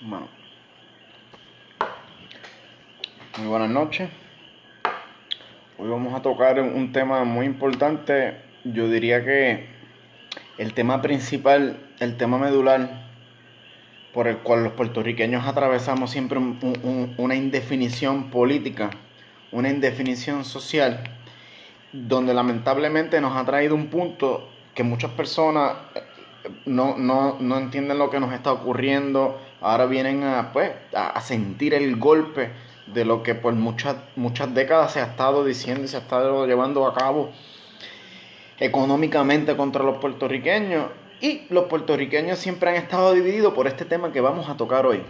Bueno, muy buenas noches. Hoy vamos a tocar un tema muy importante. Yo diría que el tema principal, el tema medular, por el cual los puertorriqueños atravesamos siempre una indefinición política, una indefinición social, donde lamentablemente nos ha traído un punto que muchas personas no entienden lo que nos está ocurriendo. Ahora vienen a sentir el golpe de lo que por muchas décadas se ha estado diciendo y se ha estado llevando a cabo económicamente contra los puertorriqueños. Y los puertorriqueños siempre han estado divididos por este tema que vamos a tocar hoy.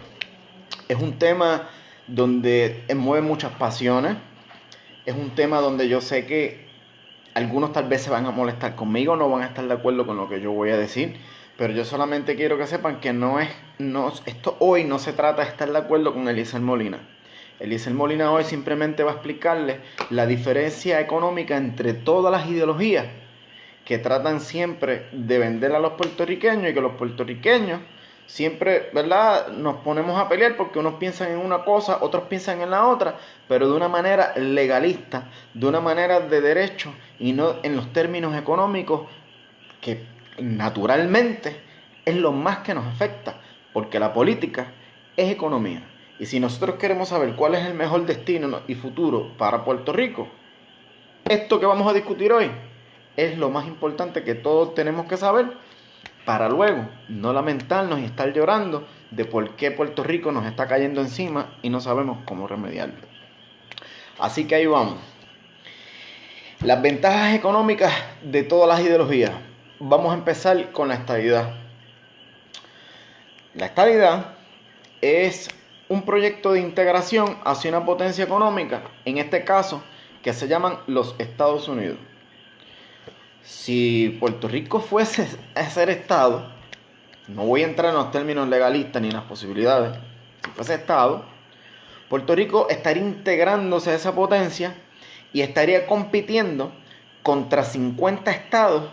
Es un tema donde mueve muchas pasiones. Es un tema donde yo sé que algunos tal vez se van a molestar conmigo, no van a estar de acuerdo con lo que yo voy a decir, pero yo solamente quiero que sepan que esto hoy no se trata de estar de acuerdo con Eliezer Molina. Eliezer Molina hoy simplemente va a explicarles la diferencia económica entre todas las ideologías que tratan siempre de vender a los puertorriqueños, y que los puertorriqueños siempre, ¿verdad?, nos ponemos a pelear porque unos piensan en una cosa, otros piensan en la otra, pero de una manera legalista, de una manera de derecho y no en los términos económicos, que naturalmente es lo más que nos afecta, porque la política es economía. Y si nosotros queremos saber cuál es el mejor destino y futuro para Puerto Rico, esto que vamos a discutir hoy es lo más importante que todos tenemos que saber, para luego no lamentarnos y estar llorando de por qué Puerto Rico nos está cayendo encima y no sabemos cómo remediarlo. Así que ahí vamos. Las ventajas económicas de todas las ideologías. Vamos a empezar con la estadidad. La estadidad es un proyecto de integración hacia una potencia económica, en este caso, que se llaman los Estados Unidos. Si Puerto Rico fuese a ser Estado, no voy a entrar en los términos legalistas ni en las posibilidades, si fuese Estado, Puerto Rico estaría integrándose a esa potencia y estaría compitiendo contra 50 estados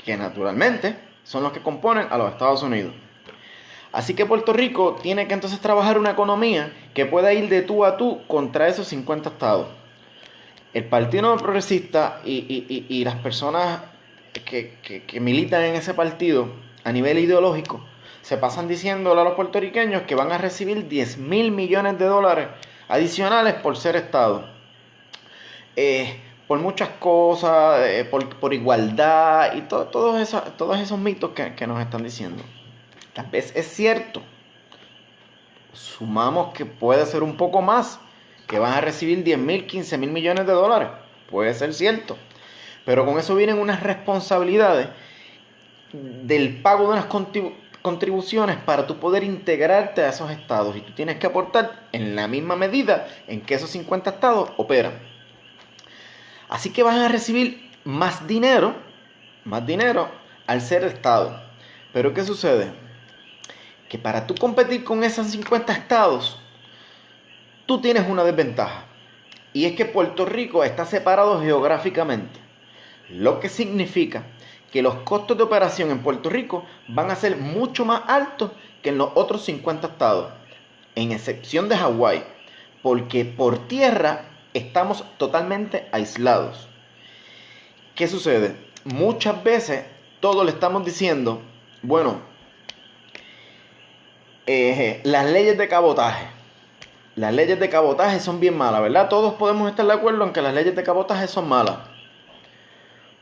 que naturalmente son los que componen a los Estados Unidos. Así que Puerto Rico tiene que entonces trabajar una economía que pueda ir de tú a tú contra esos 50 estados. El Partido Nuevo Progresista y las personas que militan en ese partido a nivel ideológico se pasan diciéndole a los puertorriqueños que van a recibir 10,000 millones de dólares adicionales por ser Estado. Por muchas cosas, por igualdad y todos esos mitos que nos están diciendo. Tal vez es cierto. Sumamos que puede ser un poco más, que van a recibir 10,000, 15,000 millones de dólares. Puede ser cierto. Pero con eso vienen unas responsabilidades del pago de unas contribuciones para tú poder integrarte a esos estados. Y tú tienes que aportar en la misma medida en que esos 50 estados operan. Así que van a recibir más dinero al ser Estado. Pero ¿qué sucede? Que para tú competir con esos 50 estados, tú tienes una desventaja. Y es que Puerto Rico está separado geográficamente. Lo que significa que los costos de operación en Puerto Rico van a ser mucho más altos que en los otros 50 estados. En excepción de Hawái. Porque por tierra estamos totalmente aislados. ¿Qué sucede? Muchas veces todos le estamos diciendo, bueno, las leyes de cabotaje. Las leyes de cabotaje son bien malas, ¿verdad? Todos podemos estar de acuerdo en que las leyes de cabotaje son malas.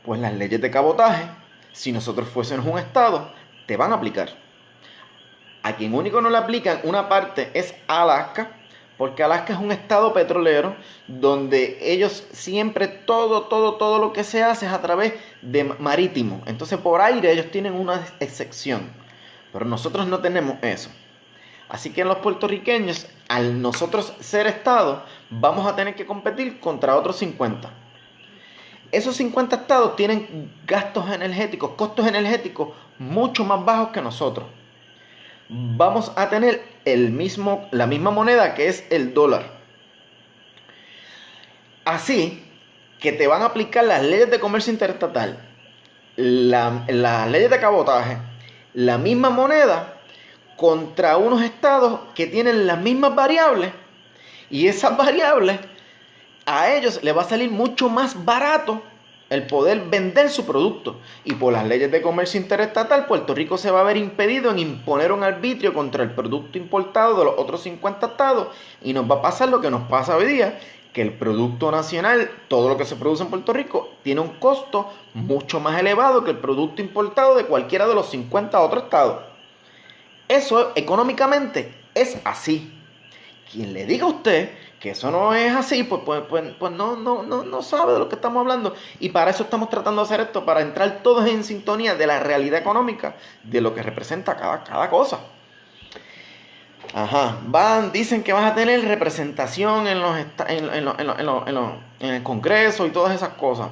Pues las leyes de cabotaje, si nosotros fuésemos un estado, te van a aplicar. A quien único no le aplican una parte es Alaska, porque Alaska es un estado petrolero donde ellos siempre todo lo que se hace es a través de marítimo. Entonces por aire ellos tienen una excepción, pero nosotros no tenemos eso. Así que los puertorriqueños, al nosotros ser Estado, vamos a tener que competir contra otros 50. Esos 50 estados tienen gastos energéticos, costos energéticos mucho más bajos que nosotros. Vamos a tener la misma moneda, que es el dólar. Así que te van a aplicar las leyes de comercio interestatal, las leyes de cabotaje, la misma moneda, contra unos estados que tienen las mismas variables, y esas variables a ellos les va a salir mucho más barato el poder vender su producto. Y por las leyes de comercio interestatal, Puerto Rico se va a ver impedido en imponer un arbitrio contra el producto importado de los otros 50 estados, y nos va a pasar lo que nos pasa hoy día, que el producto nacional, todo lo que se produce en Puerto Rico, tiene un costo mucho más elevado que el producto importado de cualquiera de los 50 otros estados. Eso económicamente es así. Quien le diga a usted que eso no es así, pues no sabe de lo que estamos hablando. Y para eso estamos tratando de hacer esto, para entrar todos en sintonía de la realidad económica, de lo que representa cada cosa. Dicen que vas a tener representación en el Congreso y todas esas cosas.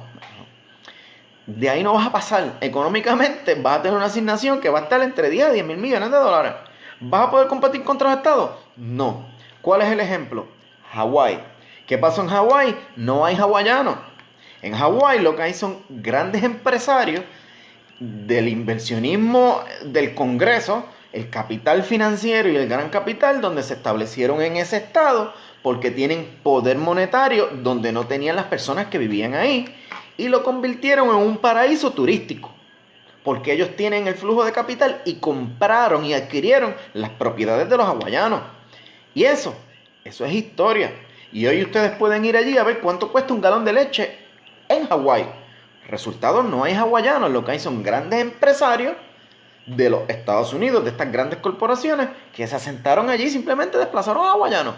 De ahí no vas a pasar. Económicamente vas a tener una asignación que va a estar entre 10 a 10 mil millones de dólares. ¿Vas a poder competir contra los estados? No. ¿Cuál es el ejemplo? Hawái. ¿Qué pasó en Hawái? No hay hawaianos. En Hawái lo que hay son grandes empresarios del inversionismo del Congreso, el capital financiero y el gran capital, donde se establecieron en ese estado porque tienen poder monetario donde no tenían las personas que vivían ahí, y lo convirtieron en un paraíso turístico porque ellos tienen el flujo de capital y compraron y adquirieron las propiedades de los hawaianos. Y eso es historia. Y hoy ustedes pueden ir allí a ver cuánto cuesta un galón de leche en Hawái. Resultado, no hay hawaianos, lo que hay son grandes empresarios de los Estados Unidos, de estas grandes corporaciones, que se asentaron allí y simplemente desplazaron a hawaianos.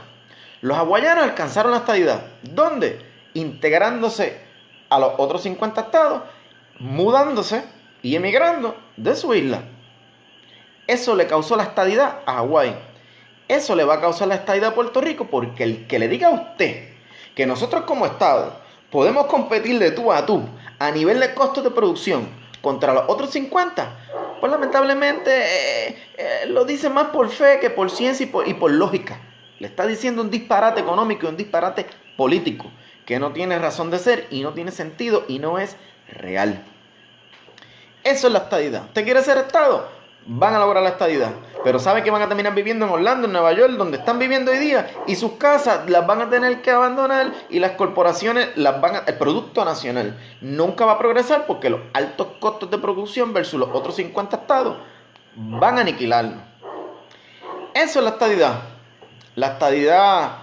Los hawaianos alcanzaron la estadidad. ¿Dónde? Integrándose a los otros 50 estados, mudándose y emigrando de su isla. Eso le causó la estadidad a Hawái. Eso le va a causar la estadidad a Puerto Rico, porque el que le diga a usted que nosotros como Estado podemos competir de tú a nivel de costos de producción contra los otros 50, pues lamentablemente lo dice más por fe que por ciencia y por lógica. Le está diciendo un disparate económico y un disparate político que no tiene razón de ser y no tiene sentido y no es real. Eso es la estadidad. ¿Usted quiere ser Estado? Van a lograr la estadidad, pero saben que van a terminar viviendo en Orlando, en Nueva York, donde están viviendo hoy día, y sus casas las van a tener que abandonar, y las corporaciones el producto nacional nunca va a progresar, porque los altos costos de producción versus los otros 50 estados van a aniquilarlo. Eso es la estadidad. La estadidad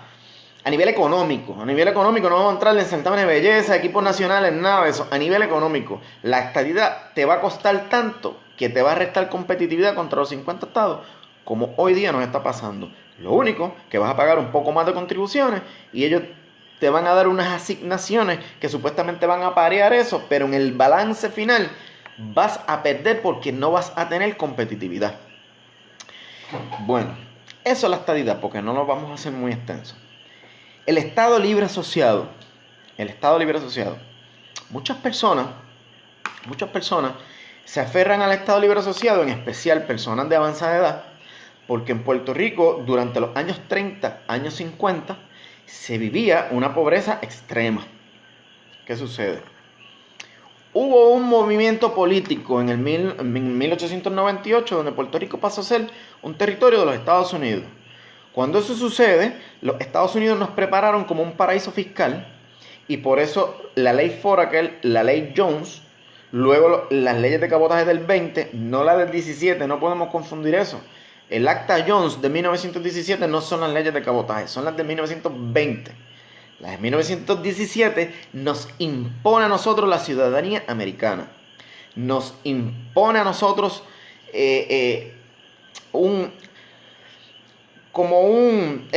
a nivel económico. A nivel económico no vamos a entrar en certámenes de belleza, equipos nacionales, nada de eso. A nivel económico, la estadidad te va a costar tanto que te va a restar competitividad contra los 50 estados, como hoy día nos está pasando. Lo único que vas a pagar un poco más de contribuciones y ellos te van a dar unas asignaciones que supuestamente van a parear eso, pero en el balance final vas a perder porque no vas a tener competitividad. Bueno, eso es la estadidad, porque no lo vamos a hacer muy extenso. El Estado Libre Asociado. El Estado Libre Asociado. Muchas personas se aferran al Estado Libre Asociado, en especial personas de avanzada edad, porque en Puerto Rico durante los años 30, años 50, se vivía una pobreza extrema. ¿Qué sucede? Hubo un movimiento político en 1898 donde Puerto Rico pasó a ser un territorio de los Estados Unidos. Cuando eso sucede, los Estados Unidos nos prepararon como un paraíso fiscal, y por eso la ley Foraker, la ley Jones, luego las leyes de cabotaje del 20, no la del 17, no podemos confundir eso. El Acta Jones de 1917 no son las leyes de cabotaje, son las de 1920. Las de 1917 nos impone a nosotros la ciudadanía americana. Nos impone a nosotros es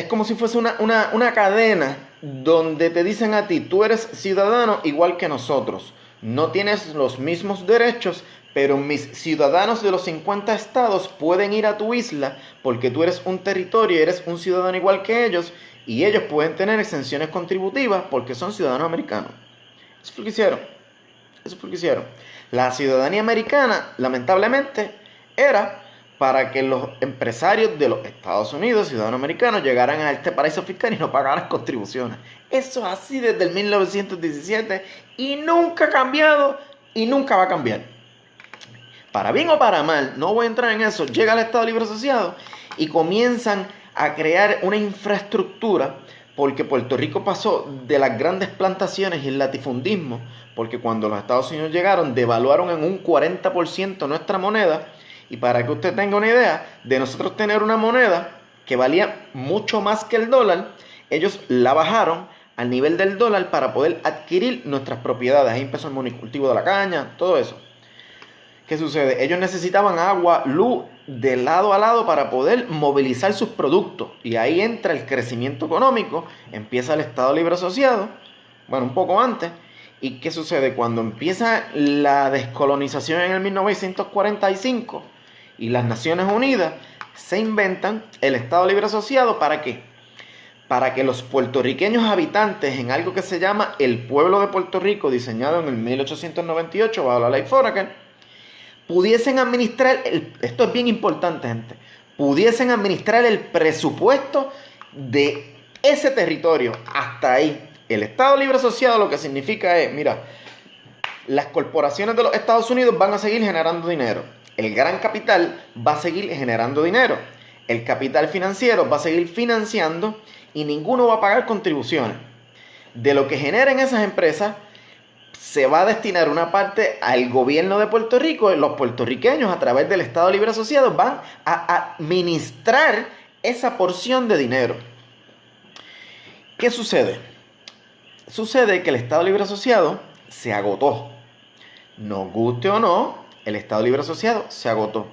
como si fuese una cadena donde te dicen a ti, tú eres ciudadano igual que nosotros. No tienes los mismos derechos, pero mis ciudadanos de los 50 estados pueden ir a tu isla porque tú eres un territorio y eres un ciudadano igual que ellos, y ellos pueden tener exenciones contributivas porque son ciudadanos americanos. Eso fue lo que hicieron. La ciudadanía americana, lamentablemente, era para que los empresarios de los Estados Unidos, ciudadanos americanos, llegaran a este paraíso fiscal y no pagaran contribuciones. Eso es así desde el 1917 y nunca ha cambiado y nunca va a cambiar. para bien o para mal, no voy a entrar en eso, llega el Estado Libre Asociado y comienzan a crear una infraestructura, porque Puerto Rico pasó de las grandes plantaciones y el latifundismo, porque cuando los Estados Unidos llegaron, devaluaron en un 40% nuestra moneda, y para que usted tenga una idea, de nosotros tener una moneda que valía mucho más que el dólar, ellos la bajaron al nivel del dólar para poder adquirir nuestras propiedades. Ahí empezó el monocultivo de la caña, todo eso. ¿Qué sucede? Ellos necesitaban agua, luz, de lado a lado para poder movilizar sus productos. Y ahí entra el crecimiento económico, empieza el Estado Libre Asociado, bueno, un poco antes. ¿Y qué sucede? Cuando empieza la descolonización en el 1945 y las Naciones Unidas se inventan el Estado Libre Asociado, ¿para qué? Para que los puertorriqueños habitantes en algo que se llama el Pueblo de Puerto Rico, diseñado en el 1898 bajo la ley Foraker, pudiesen administrar, esto es bien importante, gente, pudiesen administrar el presupuesto de ese territorio. Hasta ahí. El Estado Libre Asociado lo que significa es, mira, las corporaciones de los Estados Unidos van a seguir generando dinero. El gran capital va a seguir generando dinero. El capital financiero va a seguir financiando y ninguno va a pagar contribuciones. De lo que generen esas empresas, se va a destinar una parte al gobierno de Puerto Rico. Los puertorriqueños, a través del Estado Libre Asociado, van a administrar esa porción de dinero. ¿Qué sucede? Sucede que el Estado Libre Asociado se agotó. Nos guste o no, el Estado Libre Asociado se agotó.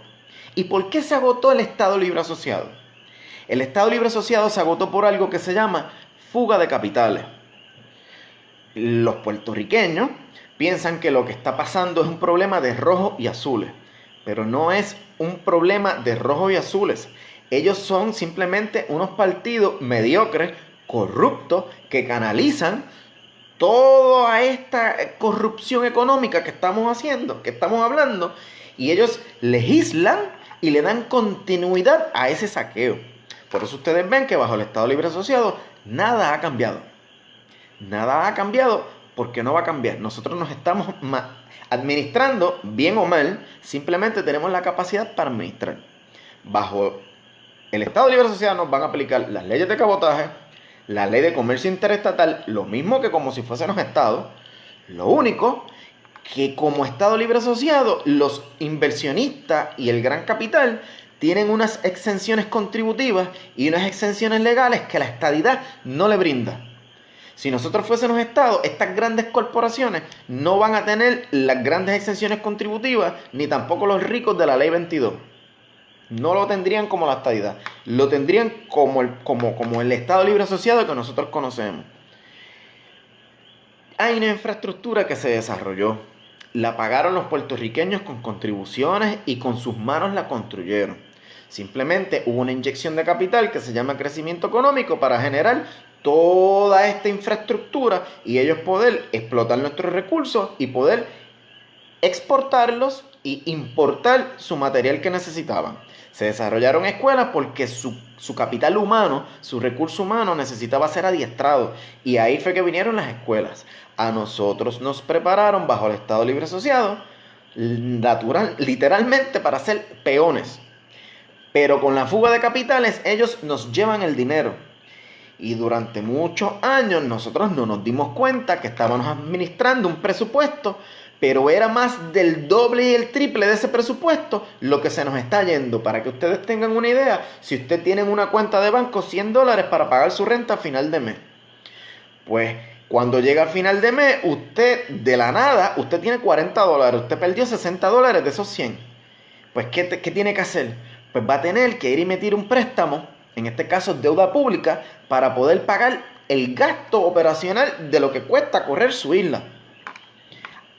¿Y por qué se agotó el Estado Libre Asociado? El Estado Libre Asociado se agotó por algo que se llama fuga de capitales. Los puertorriqueños piensan que lo que está pasando es un problema de rojos y azules, pero no es un problema de rojos y azules. Ellos son simplemente unos partidos mediocres, corruptos, que canalizan toda esta corrupción económica que estamos haciendo, que estamos hablando, y ellos legislan y le dan continuidad a ese saqueo. Por eso ustedes ven que bajo el Estado Libre Asociado nada ha cambiado. Nada ha cambiado porque no va a cambiar. Nosotros nos estamos administrando, bien o mal, simplemente tenemos la capacidad para administrar. Bajo el Estado Libre Asociado nos van a aplicar las leyes de cabotaje, la ley de comercio interestatal, lo mismo que como si fuésemos estados. Lo único que como Estado Libre Asociado, los inversionistas y el gran capital tienen unas exenciones contributivas y unas exenciones legales que la estadidad no le brinda. Si nosotros fuésemos estados, estas grandes corporaciones no van a tener las grandes exenciones contributivas, ni tampoco los ricos de la ley 22. No lo tendrían como la estadidad, lo tendrían como el Estado Libre Asociado que nosotros conocemos. Hay una infraestructura que se desarrolló, la pagaron los puertorriqueños con contribuciones y con sus manos la construyeron. Simplemente hubo una inyección de capital que se llama crecimiento económico para generar toda esta infraestructura y ellos poder explotar nuestros recursos y poder exportarlos y importar su material que necesitaban. Se desarrollaron escuelas porque su capital humano, su recurso humano necesitaba ser adiestrado. Y ahí fue que vinieron las escuelas. A nosotros nos prepararon bajo el Estado Libre Asociado, literalmente para ser peones. Pero con la fuga de capitales ellos nos llevan el dinero. Y durante muchos años nosotros no nos dimos cuenta que estábamos administrando un presupuesto, pero era más del doble y el triple de ese presupuesto lo que se nos está yendo. Para que ustedes tengan una idea, si usted tiene en una cuenta de banco $100 para pagar su renta a final de mes, pues cuando llega al final de mes, usted de la nada, usted tiene $40, usted perdió $60 de esos 100. Pues ¿qué tiene que hacer? Pues va a tener que ir y emitir un préstamo, en este caso deuda pública, para poder pagar el gasto operacional de lo que cuesta correr su isla.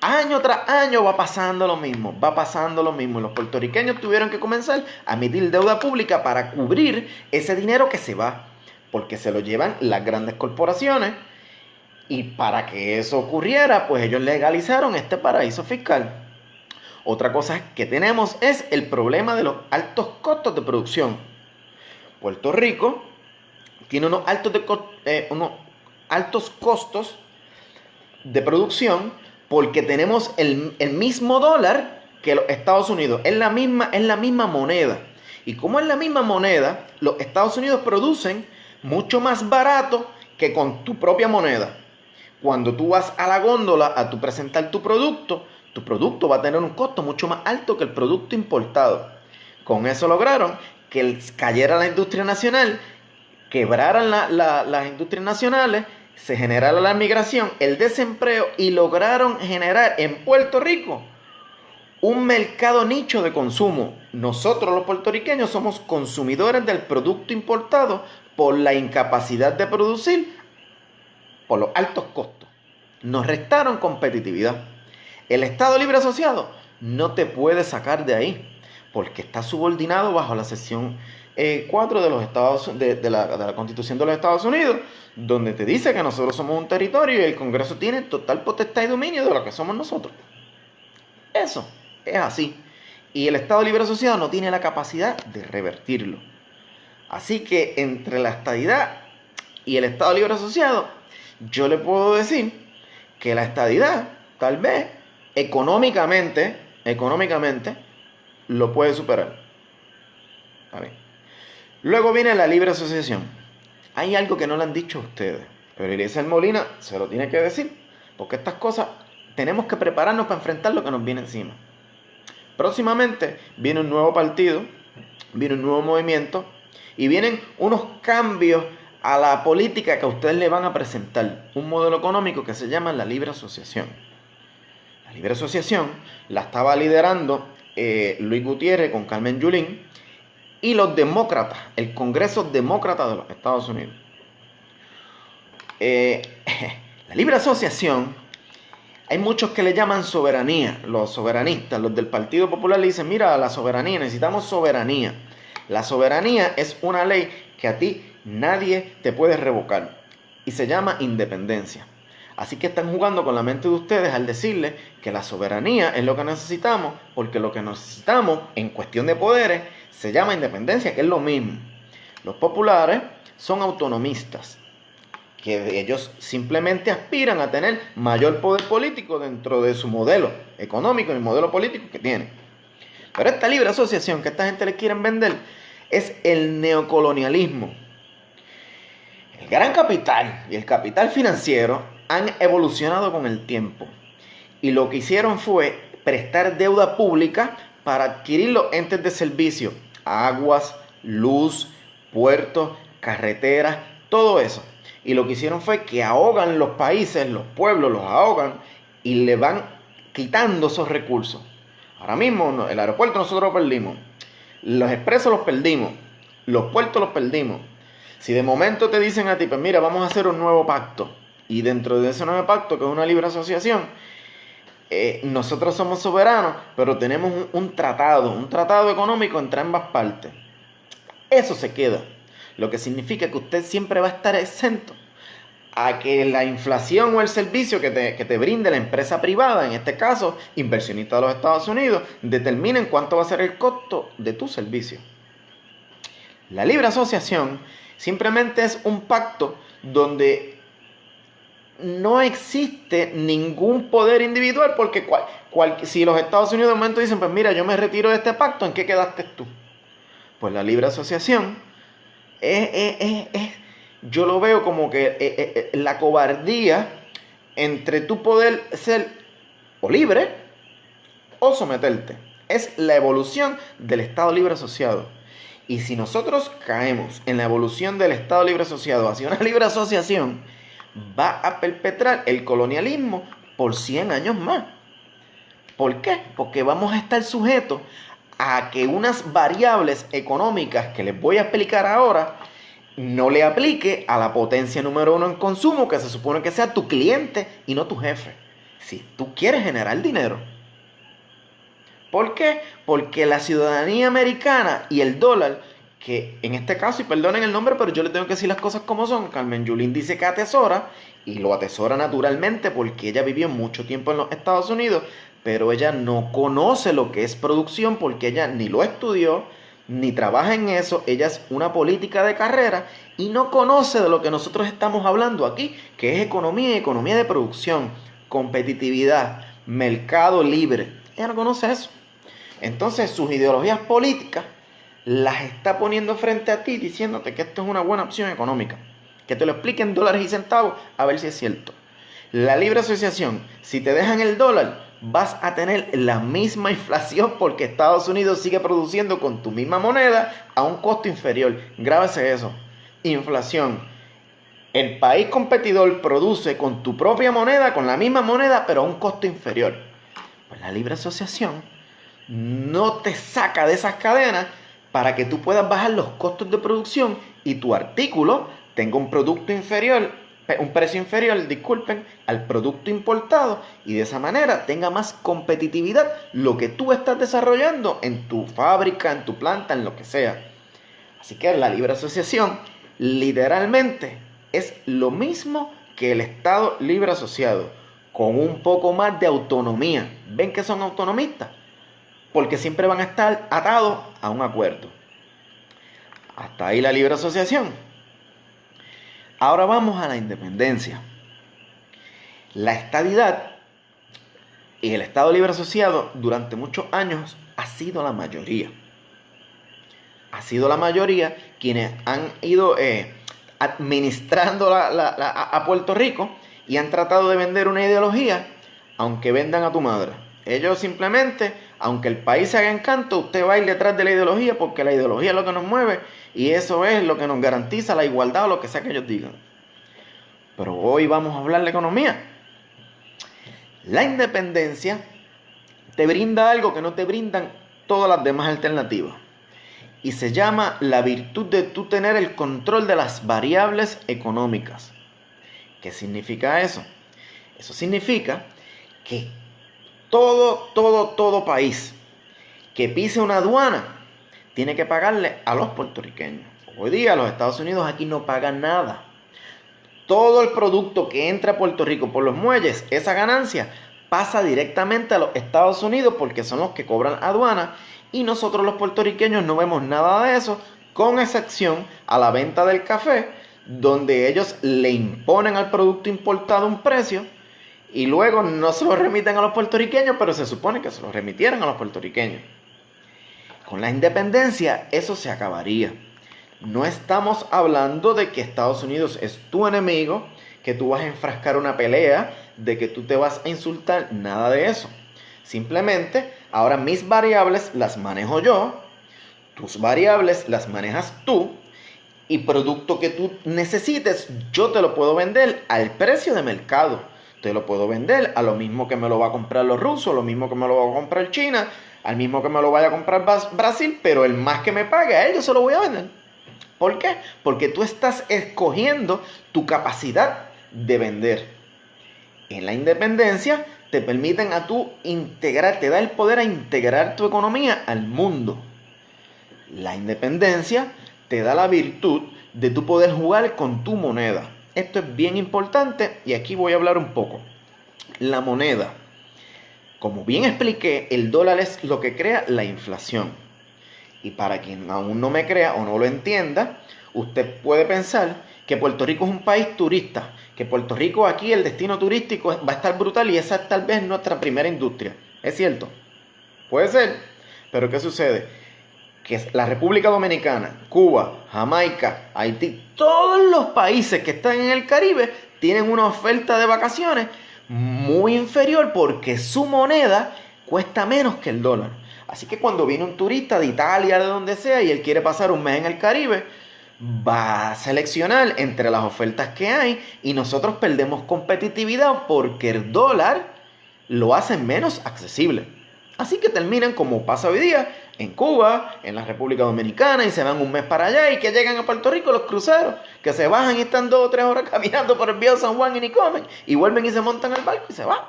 Año tras año va pasando lo mismo. Y los puertorriqueños tuvieron que comenzar a emitir deuda pública para cubrir ese dinero que se va, porque se lo llevan las grandes corporaciones. Y para que eso ocurriera, pues ellos legalizaron este paraíso fiscal. Otra cosa que tenemos es el problema de los altos costos de producción. Puerto Rico tiene unos altos costos de producción porque tenemos el mismo dólar, que los Estados Unidos. Es la misma moneda. Y como es la misma moneda, los Estados Unidos producen mucho más barato que con tu propia moneda. Cuando tú vas a la góndola a tu presentar tu producto va a tener un costo mucho más alto que el producto importado. Con eso lograron que cayera la industria nacional, quebraran las industrias nacionales, se generara la migración, el desempleo y lograron generar en Puerto Rico un mercado nicho de consumo. Nosotros los puertorriqueños somos consumidores del producto importado por la incapacidad de producir, por los altos costos. Nos restaron competitividad. El Estado Libre Asociado no te puede sacar de ahí, porque está subordinado bajo la sección 4 de los Estados, de la Constitución de los Estados Unidos, donde te dice que nosotros somos un territorio y el Congreso tiene total potestad y dominio de lo que somos nosotros. Eso es así. Y el Estado Libre Asociado no tiene la capacidad de revertirlo. Así que entre la estadidad y el Estado Libre Asociado, yo le puedo decir que la estadidad, tal vez, económicamente, lo puede superar. ¿Está bien? Luego viene la libre asociación. Hay algo que no le han dicho a ustedes, pero Eliezer Molina se lo tiene que decir, porque estas cosas tenemos que prepararnos para enfrentar lo que nos viene encima. Próximamente viene un nuevo partido, viene un nuevo movimiento y vienen unos cambios a la política que a ustedes le van a presentar. Un modelo económico que se llama la libre asociación. La libre asociación la estaba liderando Luis Gutiérrez con Carmen Yulín y los demócratas, el Congreso Demócrata de los Estados Unidos. La libre asociación, hay muchos que le llaman soberanía, los soberanistas, los del Partido Popular le dicen, mira, la soberanía, necesitamos soberanía. La soberanía es una ley que a ti nadie te puede revocar y se llama independencia. Así que están jugando con la mente de ustedes al decirles que la soberanía es lo que necesitamos, porque lo que necesitamos en cuestión de poderes se llama independencia, que es lo mismo. Los populares son autonomistas, que ellos simplemente aspiran a tener mayor poder político dentro de su modelo económico y el modelo político que tienen. Pero esta libre asociación que esta gente les quieren vender es el neocolonialismo. El gran capital y el capital financiero han evolucionado con el tiempo y lo que hicieron fue prestar deuda pública para adquirir los entes de servicio, aguas, luz, puertos, carreteras, todo eso. Y lo que hicieron fue que ahogan los países, los pueblos los ahogan y le van quitando esos recursos. Ahora mismo el aeropuerto nosotros lo perdimos, los expresos los perdimos, los puertos los perdimos. Si de momento te dicen a ti, pues mira, vamos a hacer un nuevo pacto, y dentro de ese nuevo pacto, que es una libre asociación, nosotros somos soberanos, pero tenemos un tratado económico entre ambas partes. Eso se queda, lo que significa que usted siempre va a estar exento a que la inflación o el servicio que te brinde la empresa privada, en este caso, inversionista de los Estados Unidos, determinen cuánto va a ser el costo de tu servicio. La libre asociación simplemente es un pacto donde no existe ningún poder individual, porque si los Estados Unidos de momento dicen, pues mira, yo me retiro de este pacto, ¿en qué quedaste tú? Pues la libre asociación yo lo veo como que la cobardía entre tu poder ser o libre o someterte. Es la evolución del Estado Libre Asociado. Y si nosotros caemos en la evolución del Estado Libre Asociado hacia una libre asociación, va a perpetrar el colonialismo por 100 años más. ¿Por qué? Porque vamos a estar sujetos a que unas variables económicas que les voy a explicar ahora no le aplique a la potencia número 1 en consumo, que se supone que sea tu cliente y no tu jefe. Si tú quieres generar dinero. ¿Por qué? Porque la ciudadanía americana y el dólar, que en este caso, y perdonen el nombre, pero yo le tengo que decir las cosas como son, Carmen Yulín dice que atesora, y lo atesora naturalmente porque ella vivió mucho tiempo en los Estados Unidos, pero ella no conoce lo que es producción porque ella ni lo estudió, ni trabaja en eso. Ella es una política de carrera y no conoce de lo que nosotros estamos hablando aquí, que es economía y economía de producción, competitividad, mercado libre. Ella no conoce eso. Entonces sus ideologías políticas las está poniendo frente a ti diciéndote que esto es una buena opción económica. Que te lo explique en dólares y centavos a ver si es cierto. La libre asociación, si te dejan el dólar, vas a tener la misma inflación porque Estados Unidos sigue produciendo con tu misma moneda a un costo inferior. Grábese eso. Inflación. El país competidor produce con tu propia moneda, con la misma moneda, pero a un costo inferior. Pues la libre asociación no te saca de esas cadenas para que tú puedas bajar los costos de producción y tu artículo tenga un producto inferior, un precio inferior, disculpen, al producto importado, y de esa manera tenga más competitividad lo que tú estás desarrollando en tu fábrica, en tu planta, en lo que sea. Así que la libre asociación literalmente es lo mismo que el Estado libre asociado, con un poco más de autonomía. ¿Ven que son autonomistas? Porque siempre van a estar atados a un acuerdo. Hasta ahí la libre asociación. Ahora vamos a la independencia. La estadidad y el Estado libre asociado durante muchos años ha sido la mayoría. Ha sido la mayoría quienes han ido administrando a Puerto Rico y han tratado de vender una ideología, aunque vendan a tu madre. Ellos simplemente, aunque el país se haga encanto, usted va a ir detrás de la ideología porque la ideología es lo que nos mueve y eso es lo que nos garantiza la igualdad o lo que sea que ellos digan. Pero hoy vamos a hablar de economía. La independencia te brinda algo que no te brindan todas las demás alternativas. Y se llama la virtud de tú tener el control de las variables económicas. ¿Qué significa eso? Eso significa que todo país que pise una aduana tiene que pagarle a los puertorriqueños. Hoy día los Estados Unidos aquí no pagan nada. Todo el producto que entra a Puerto Rico por los muelles, esa ganancia pasa directamente a los Estados Unidos porque son los que cobran aduana y nosotros los puertorriqueños no vemos nada de eso, con excepción a la venta del café, donde ellos le imponen al producto importado un precio y luego no se lo remiten a los puertorriqueños, pero se supone que se lo remitieron a los puertorriqueños. Con la independencia eso se acabaría. No estamos hablando de que Estados Unidos es tu enemigo, que tú vas a enfrascar una pelea, de que tú te vas a insultar, nada de eso. Simplemente, ahora mis variables las manejo yo, tus variables las manejas tú, y producto que tú necesites, yo te lo puedo vender al precio de mercado. Te lo puedo vender a lo mismo que me lo va a comprar los rusos, lo mismo que me lo va a comprar China, al mismo que me lo vaya a comprar Brasil, pero el más que me pague, a ellos se lo voy a vender. ¿Por qué? Porque tú estás escogiendo tu capacidad de vender. En la independencia te permiten a tú integrar, te da el poder a integrar tu economía al mundo. La independencia te da la virtud de tú poder jugar con tu moneda. Esto es bien importante y aquí voy a hablar un poco. La moneda. Como bien expliqué, el dólar es lo que crea la inflación. Y para quien aún no me crea o no lo entienda, usted puede pensar que Puerto Rico es un país turista, que Puerto Rico aquí el destino turístico va a estar brutal y esa es tal vez nuestra primera industria. ¿Es cierto? Puede ser, pero ¿qué sucede? Que la República Dominicana, Cuba, Jamaica, Haití, todos los países que están en el Caribe tienen una oferta de vacaciones muy inferior porque su moneda cuesta menos que el dólar. Así que cuando viene un turista de Italia, de donde sea, y él quiere pasar un mes en el Caribe, va a seleccionar entre las ofertas que hay y nosotros perdemos competitividad porque el dólar lo hace menos accesible. Así que terminan como pasa hoy día en Cuba, en la República Dominicana y se van un mes para allá y que llegan a Puerto Rico los cruceros, que se bajan y están 2 o 3 horas caminando por el viejo San Juan y ni comen y vuelven y se montan al barco y se van.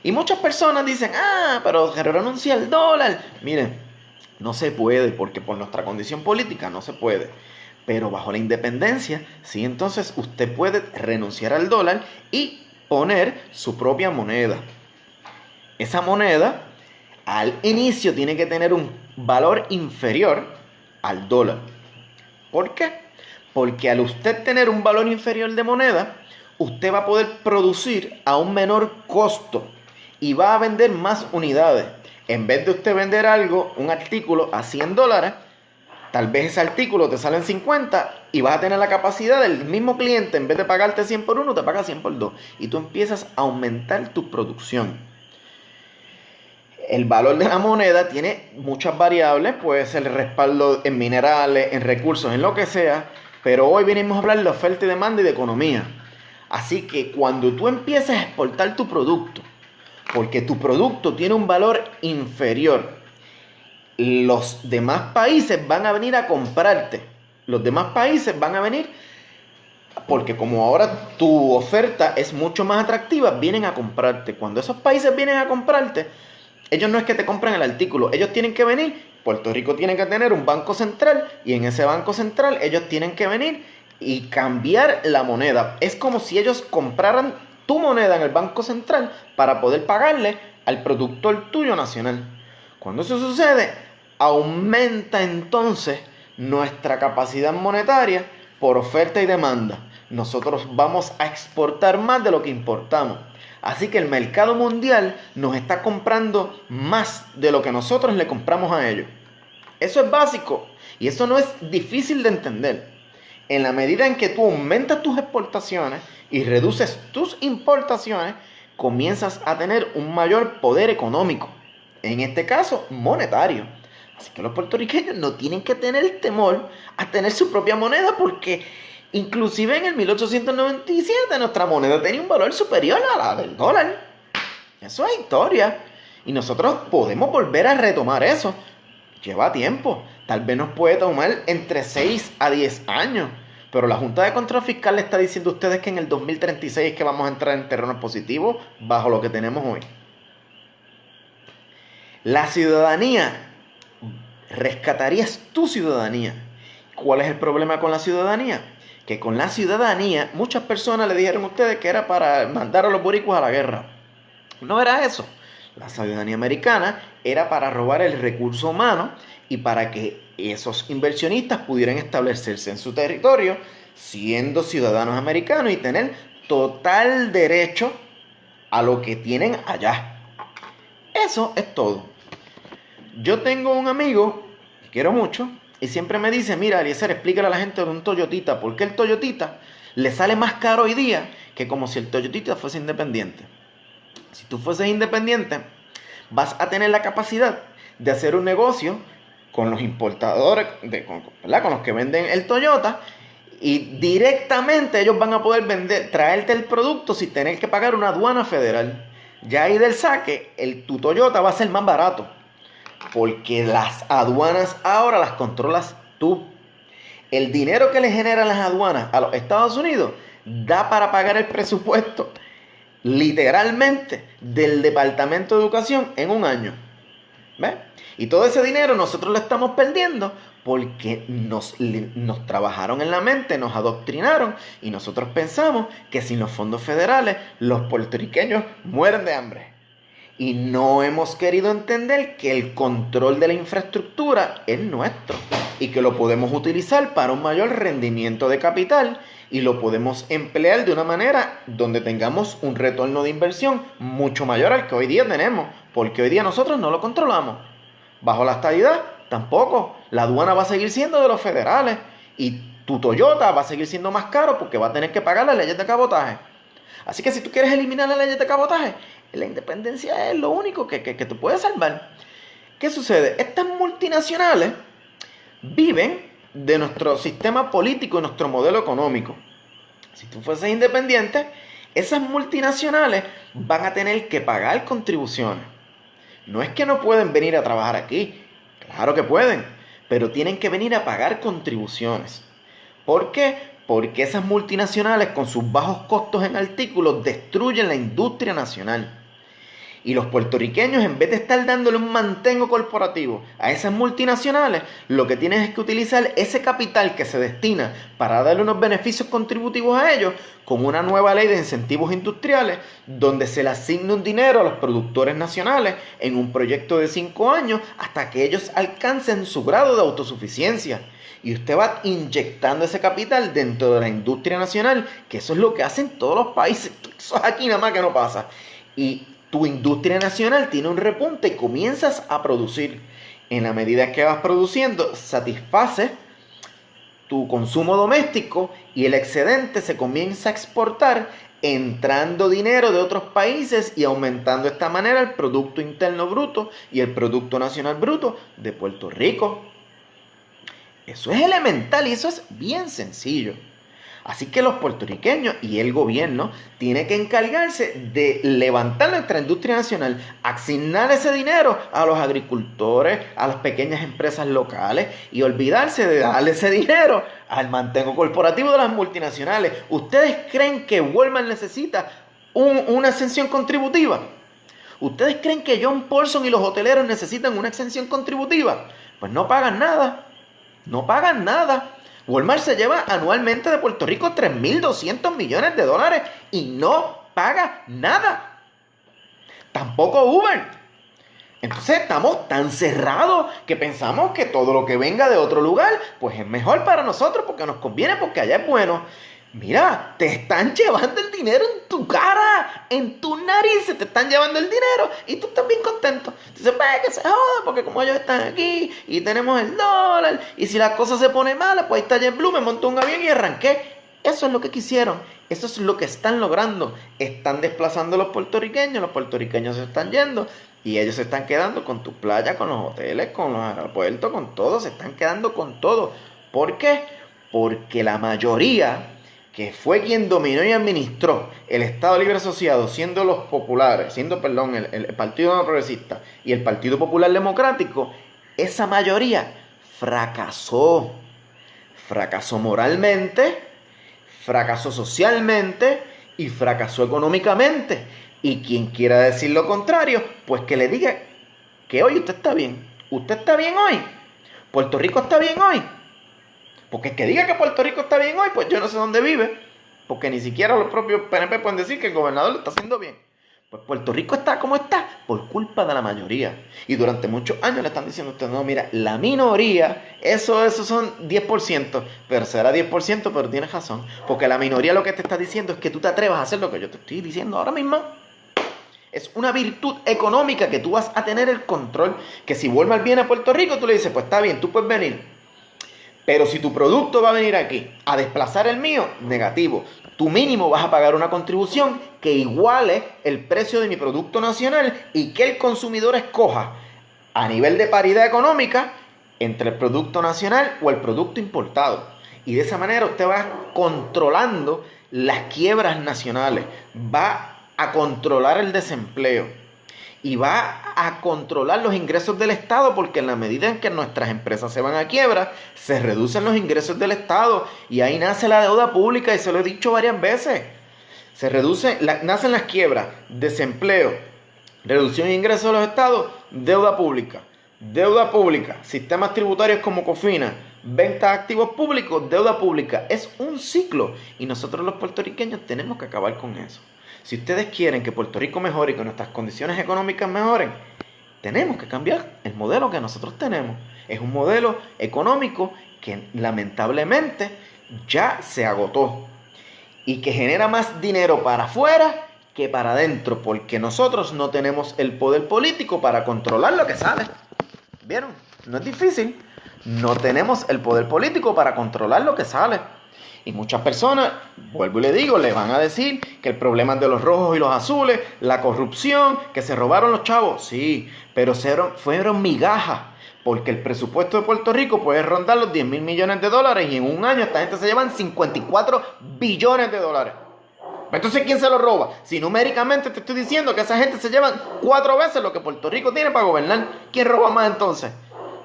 Y muchas personas dicen, pero se renuncia al dólar. Miren, no se puede porque por nuestra condición política no se puede. Pero bajo la independencia, sí, entonces usted puede renunciar al dólar y poner su propia moneda. Esa moneda al inicio tiene que tener un valor inferior al dólar. ¿Por qué? Porque al usted tener un valor inferior de moneda, usted va a poder producir a un menor costo y va a vender más unidades. En vez de usted vender algo, un artículo a $100, tal vez ese artículo te sale en 50 y vas a tener la capacidad del mismo cliente, en vez de pagarte 100 por uno, te paga 100 por dos. Y tú empiezas a aumentar tu producción. El valor de la moneda tiene muchas variables, puede ser el respaldo en minerales, en recursos, en lo que sea, pero hoy venimos a hablar de oferta y demanda y de economía. Así que cuando tú empiezas a exportar tu producto, porque tu producto tiene un valor inferior, los demás países van a venir a comprarte. Los demás países van a venir porque como ahora tu oferta es mucho más atractiva, vienen a comprarte. Cuando esos países vienen a comprarte, ellos no es que te compren el artículo, ellos tienen que venir. Puerto Rico tiene que tener un banco central y en ese banco central ellos tienen que venir y cambiar la moneda. Es como si ellos compraran tu moneda en el banco central para poder pagarle al productor tuyo nacional. Cuando eso sucede, aumenta entonces nuestra capacidad monetaria por oferta y demanda. Nosotros vamos a exportar más de lo que importamos. Así que el mercado mundial nos está comprando más de lo que nosotros le compramos a ellos. Eso es básico y eso no es difícil de entender. En la medida en que tú aumentas tus exportaciones y reduces tus importaciones, comienzas a tener un mayor poder económico. En este caso, monetario. Así que los puertorriqueños no tienen que tener temor a tener su propia moneda porque inclusive en el 1897 nuestra moneda tenía un valor superior a la del dólar. Eso es historia. Y nosotros podemos volver a retomar eso. Lleva tiempo. Tal vez nos puede tomar entre 6 a 10 años. Pero la Junta de Control Fiscal le está diciendo a ustedes que en el 2036 es que vamos a entrar en terreno positivo bajo lo que tenemos hoy. La ciudadanía. Rescatarías tu ciudadanía. ¿Cuál es el problema con la ciudadanía? Que con la ciudadanía muchas personas le dijeron a ustedes que era para mandar a los boricuas a la guerra. No era eso. La ciudadanía americana era para robar el recurso humano y para que esos inversionistas pudieran establecerse en su territorio siendo ciudadanos americanos y tener total derecho a lo que tienen allá. Eso es todo. Yo tengo un amigo que quiero mucho y siempre me dice, mira, Eliezer, explícale a la gente de un Toyotita, ¿por qué el Toyotita le sale más caro hoy día que como si el Toyotita fuese independiente? Si tú fueses independiente, vas a tener la capacidad de hacer un negocio con los importadores, con los que venden el Toyota, y directamente ellos van a poder traerte el producto sin tener que pagar una aduana federal. Ya ahí del saque, tu Toyota va a ser más barato. Porque las aduanas ahora las controlas tú. El dinero que le generan las aduanas a los Estados Unidos da para pagar el presupuesto literalmente del Departamento de Educación en un año. ¿Ves? Y todo ese dinero nosotros lo estamos perdiendo porque nos trabajaron en la mente, nos adoctrinaron y nosotros pensamos que sin los fondos federales los puertorriqueños mueren de hambre. Y no hemos querido entender que el control de la infraestructura es nuestro y que lo podemos utilizar para un mayor rendimiento de capital y lo podemos emplear de una manera donde tengamos un retorno de inversión mucho mayor al que hoy día tenemos, porque hoy día nosotros no lo controlamos. Bajo la estadidad, tampoco. La aduana va a seguir siendo de los federales y tu Toyota va a seguir siendo más caro porque va a tener que pagar las leyes de cabotaje. Así que si tú quieres eliminar las leyes de cabotaje, la independencia es lo único que te puede salvar. ¿Qué sucede? Estas multinacionales viven de nuestro sistema político y nuestro modelo económico. Si tú fueses independiente, esas multinacionales van a tener que pagar contribuciones. No es que no pueden venir a trabajar aquí. Claro que pueden, pero tienen que venir a pagar contribuciones. ¿Por qué? Porque esas multinacionales con sus bajos costos en artículos destruyen la industria nacional. Y los puertorriqueños, en vez de estar dándole un mantengo corporativo a esas multinacionales, lo que tienen es que utilizar ese capital que se destina para darle unos beneficios contributivos a ellos con una nueva ley de incentivos industriales donde se le asigne un dinero a los productores nacionales en un proyecto de 5 años hasta que ellos alcancen su grado de autosuficiencia. Y usted va inyectando ese capital dentro de la industria nacional, que eso es lo que hacen todos los países. Eso es aquí nada más que no pasa. Y tu industria nacional tiene un repunte y comienzas a producir. En la medida que vas produciendo, satisfaces tu consumo doméstico y el excedente se comienza a exportar, entrando dinero de otros países y aumentando de esta manera el Producto Interno Bruto y el Producto Nacional Bruto de Puerto Rico. Eso es elemental y eso es bien sencillo. Así que los puertorriqueños y el gobierno tienen que encargarse de levantar nuestra industria nacional, asignar ese dinero a los agricultores, a las pequeñas empresas locales y olvidarse de darle ese dinero al mantengo corporativo de las multinacionales. ¿Ustedes creen que Walmart necesita una exención contributiva? ¿Ustedes creen que John Paulson y los hoteleros necesitan una exención contributiva? Pues no pagan nada. No pagan nada. Walmart se lleva anualmente de Puerto Rico $3.200 millones y no paga nada. Tampoco Uber. Entonces estamos tan cerrados que pensamos que todo lo que venga de otro lugar pues es mejor para nosotros porque nos conviene, porque allá es bueno. Mira, te están llevando el dinero en tu cara, en tu nariz, te están llevando el dinero y tú estás bien contento. Dices, pues que se joda, porque como ellos están aquí y tenemos el dólar, y si la cosa se pone mala, pues ahí está JetBlue, me monté un avión y arranqué. Eso es lo que quisieron, eso es lo que están logrando. Están desplazando a los puertorriqueños se están yendo y ellos se están quedando con tus playas, con los hoteles, con los aeropuertos, con todo, se están quedando con todo. ¿Por qué? Porque la mayoría, que fue quien dominó y administró el Estado Libre Asociado, siendo los populares, el Partido No Progresista y el Partido Popular Democrático, esa mayoría fracasó. Fracasó moralmente, fracasó socialmente y fracasó económicamente. Y quien quiera decir lo contrario, pues que le diga que hoy usted está bien. ¿Usted está bien hoy? ¿Puerto Rico está bien hoy? Porque el que diga que Puerto Rico está bien hoy, pues yo no sé dónde vive. Porque ni siquiera los propios PNP pueden decir que el gobernador lo está haciendo bien. Pues Puerto Rico está como está por culpa de la mayoría. Y durante muchos años le están diciendo a usted, no, mira, la minoría, eso son 10%. Pero será 10%, pero tienes razón. Porque la minoría lo que te está diciendo es que tú te atrevas a hacer lo que yo te estoy diciendo ahora mismo. Es una virtud económica que tú vas a tener el control. Que si Walmart viene a Puerto Rico, tú le dices, pues está bien, tú puedes venir. Pero si tu producto va a venir aquí a desplazar el mío, negativo. Tú mínimo vas a pagar una contribución que iguale el precio de mi producto nacional y que el consumidor escoja a nivel de paridad económica entre el producto nacional o el producto importado. Y de esa manera usted va controlando las quiebras nacionales, va a controlar el desempleo y va a controlar los ingresos del Estado, porque en la medida en que nuestras empresas se van a quiebra, se reducen los ingresos del Estado y ahí nace la deuda pública, y se lo he dicho varias veces. Nacen las quiebras, desempleo, reducción de ingresos de los estados, deuda pública, sistemas tributarios como COFINA, venta de activos públicos, deuda pública. Es un ciclo y nosotros los puertorriqueños tenemos que acabar con eso. Si ustedes quieren que Puerto Rico mejore y que nuestras condiciones económicas mejoren, tenemos que cambiar el modelo que nosotros tenemos. Es un modelo económico que lamentablemente ya se agotó y que genera más dinero para afuera que para adentro, porque nosotros no tenemos el poder político para controlar lo que sale. ¿Vieron? No es difícil. No tenemos el poder político para controlar lo que sale. Y muchas personas, vuelvo y le digo, le van a decir que el problema es de los rojos y los azules, la corrupción, que se robaron los chavos. Sí, pero fueron migajas, porque el presupuesto de Puerto Rico puede rondar los $10,000 millones y en un año esta gente se llevan $54 billones. Entonces, ¿quién se lo roba? Si numéricamente te estoy diciendo que esa gente se llevan 4 veces lo que Puerto Rico tiene para gobernar, ¿quién roba más entonces?